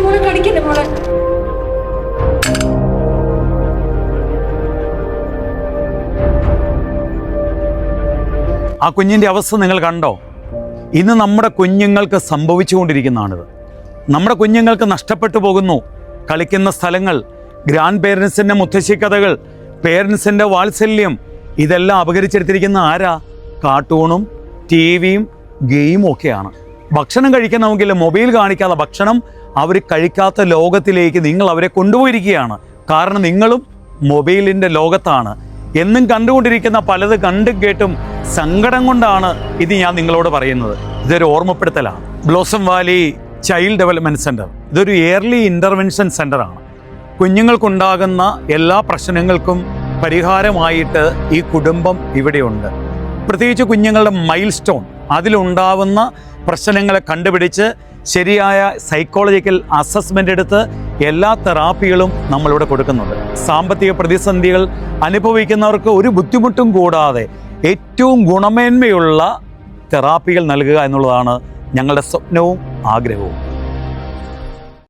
മോളെ കടിക്കല്ലേ മോളെ. ആ കുഞ്ഞിൻ്റെ അവസ്ഥ നിങ്ങൾ കണ്ടോ? ഇന്ന് നമ്മുടെ കുഞ്ഞുങ്ങൾക്ക് സംഭവിച്ചുകൊണ്ടിരിക്കുന്നതാണിത്. നമ്മുടെ കുഞ്ഞുങ്ങൾക്ക് നഷ്ടപ്പെട്ടു പോകുന്നു കളിക്കുന്ന സ്ഥലങ്ങൾ, ഗ്രാൻഡ് പേരൻസിൻ്റെ മുത്തശ്ശി കഥകൾ, പേരൻസിൻ്റെ വാത്സല്യം. ഇതെല്ലാം അപകരിച്ചെടുത്തിരിക്കുന്ന ആരാ? കാർട്ടൂണും TV-യും ഗെയിമും ഒക്കെയാണ്. ഭക്ഷണം കഴിക്കണമെങ്കിൽ മൊബൈൽ കാണിക്കാതെ ഭക്ഷണം അവർ കഴിക്കാത്ത ലോകത്തിലേക്ക് നിങ്ങൾ അവരെ കൊണ്ടുപോയിരിക്കുകയാണ്. കാരണം നിങ്ങളും മൊബൈലിൻ്റെ ലോകത്താണ്. എന്നും കണ്ടുകൊണ്ടിരിക്കുന്ന പലത് കണ്ടും കേട്ടും സങ്കടം കൊണ്ടാണ് ഇത് ഞാൻ നിങ്ങളോട് പറയുന്നത്. ഇതൊരു ഓർമ്മപ്പെടുത്തലാണ്. Blossom valley child development centre ഇതൊരു ഏർലി ഇൻ്റർവെൻഷൻ സെൻ്ററാണ്. കുഞ്ഞുങ്ങൾക്കുണ്ടാകുന്ന എല്ലാ പ്രശ്നങ്ങൾക്കും പരിഹാരമായിട്ട് ഈ കുടുംബം ഇവിടെയുണ്ട്. പ്രത്യേകിച്ച് കുഞ്ഞുങ്ങളുടെ മൈൽ സ്റ്റോൺ, അതിലുണ്ടാവുന്ന പ്രശ്നങ്ങളെ കണ്ടുപിടിച്ച് ശരിയായ സൈക്കോളജിക്കൽ അസസ്മെൻ്റ് എടുത്ത് എല്ലാ തെറാപ്പികളും നമ്മളിവിടെ കൊടുക്കുന്നുണ്ട്. സാമ്പത്തിക പ്രതിസന്ധികൾ അനുഭവിക്കുന്നവർക്ക് ഒരു ബുദ്ധിമുട്ടും കൂടാതെ ഏറ്റവും ഗുണമേന്മയുള്ള തെറാപ്പികൾ നൽകുക എന്നുള്ളതാണ് ഞങ്ങളുടെ സ്വപ്നവും ആഗ്രഹവും.